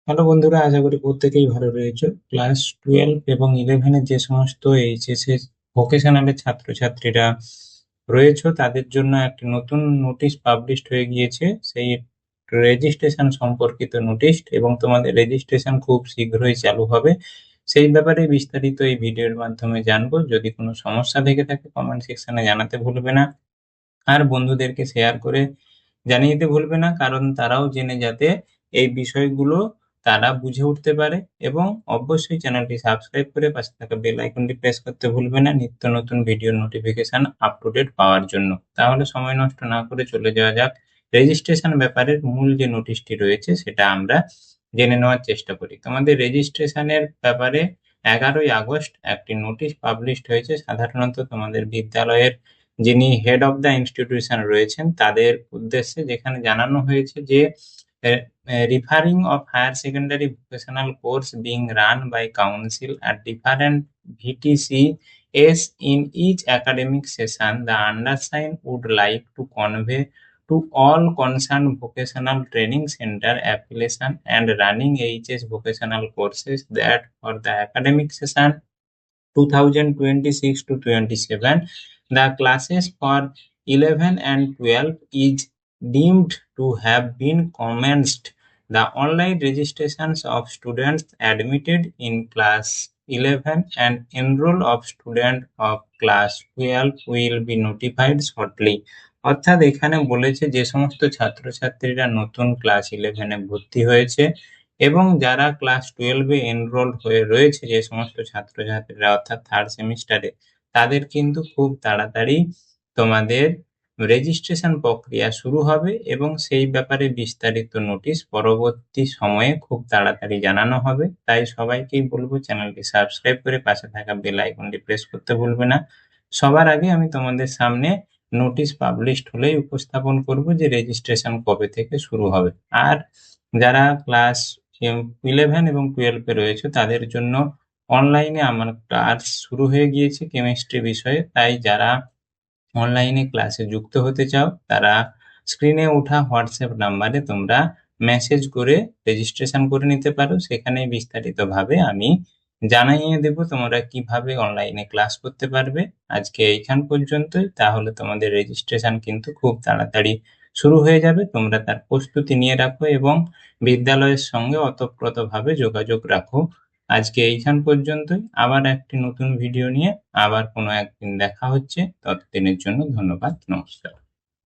Hello বন্ধুরা, আশা করি প্রত্যেকেই ভালো রয়েছে। ক্লাস 12 এবং 11 এর যে সমস্ত এইচএসএ ভোকেশনালের ছাত্রছাত্রীরা রয়েছে তাদের জন্য একটি নতুন নোটিশ পাবলিশড হয়ে গিয়েছে। সেই রেজিস্ট্রেশন সম্পর্কিত নোটিশ, এবং তোমাদের রেজিস্ট্রেশন খুব শীঘ্রই চালু হবে। সেই ব্যাপারে বিস্তারিত এই ভিডিওর মাধ্যমে জানবো। যদি কোনো সমস্যা থেকে থাকে কমেন্ট সেকশনে জানাতে ভুলবে না, আর বন্ধুদেরকে শেয়ার করে জানিয়ে দিতে ভুলবে না, কারণ তারাও জেনে যাতে এই বিষয়গুলো তারা বুঝে উঠতে পারে। এবং অবশ্যই চ্যানেলটি সাবস্ক্রাইব করে পাশে থাকা বেল আইকনটি প্রেস করতে ভুলবে না নিত্য নতুন ভিডিওর নোটিফিকেশন আপ টু ডেট পাওয়ার জন্য। তাহলে সময় নষ্ট না করে চলে যাওয়া যাক রেজিস্ট্রেশন ব্যাপারের মূল যে নোটিশটি রয়েছে সেটা আমরা জেনে নেওয়ার চেষ্টা করি। তোমাদের রেজিস্ট্রেশনের ব্যাপারে 11ই আগস্ট একটি নোটিশ পাবলিশড হয়েছে। সাধারণত তোমাদের বিদ্যালয়ের যিনি হেড অফ দ্য ইনস্টিটিউশন রয়েছেন তাদের উদ্দেশ্যে, যেখানে জানানো হয়েছে যে referring of higher secondary vocational course being run by council at different VTCs in each academic session, the undersigned would like to convey to all concerned vocational training center affiliation and running HS vocational courses that for the academic session 2026 to 27, the classes for 11 and 12 is deemed to have been commenced. The online registrations of students admitted in class 11 and enroll of students of class 12 will be notified shortly. অর্থাৎ এখানে বলেছে যে সমস্ত ছাত্রছাত্রীরা নতুন class 11-এ ভর্তি হয়েছে এবং যারা ক্লাস 12-এ এনরোলড হয়ে রয়েছে, যে সমস্ত ছাত্রছাত্রীরা অর্থাৎ থার্ড সেমিস্টারে, তাদের কিন্তু খুব তাড়াতাড়ি তোমাদের রেজিস্ট্রেশন প্রক্রিয়া শুরু হবে এবং সেই ব্যাপারে বিস্তারিত নোটিশ পরবর্তী সময়ে খুব তাড়াতাড়ি জানানো হবে। তাই সবাইকেই বলবো চ্যানেলটি সাবস্ক্রাইব করে পাশে থাকা বেল আইকনটি প্রেস করতে ভুলবে না। সবার আগে আমি তোমাদের সামনে নোটিশ পাবলিশড হলেই উপস্থাপন করব যে রেজিস্ট্রেশন কবে থেকে শুরু হবে। আর যারা ক্লাস 11 এবং 12 এ রয়েছে তাদের জন্য অনলাইনে আমার ক্লাস শুরু হয়ে গিয়েছে কেমিস্ট্রি বিষয়ে। তাই যারা অনলাইনে ক্লাসে যুক্ত হতে চাও তারা স্ক্রিনে ওঠা হোয়াটসঅ্যাপ নাম্বারে তোমরা মেসেজ করে রেজিস্ট্রেশন করে নিতে পারো। সেখানে বিস্তারিতভাবে আমি জানিয়ে দেব তোমরা কিভাবে অনলাইনে ক্লাস করতে পারবে। আজকে এইখান পর্যন্তই। তাহলে তোমাদের রেজিস্ট্রেশন কিন্তু খুব তাড়াতাড়ি শুরু হয়ে যাবে। তোমরা তার প্রস্তুতি নিয়ে রাখো এবং বিদ্যালয়ের সঙ্গে ওতপ্রোতভাবে যোগাযোগ রাখো। আজকে এইখান পর্যন্তই। আবার একটি নতুন ভিডিও নিয়ে আবার কোনো একদিন দেখা হচ্ছে। ততদিনের জন্য ধন্যবাদ, নমস্কার।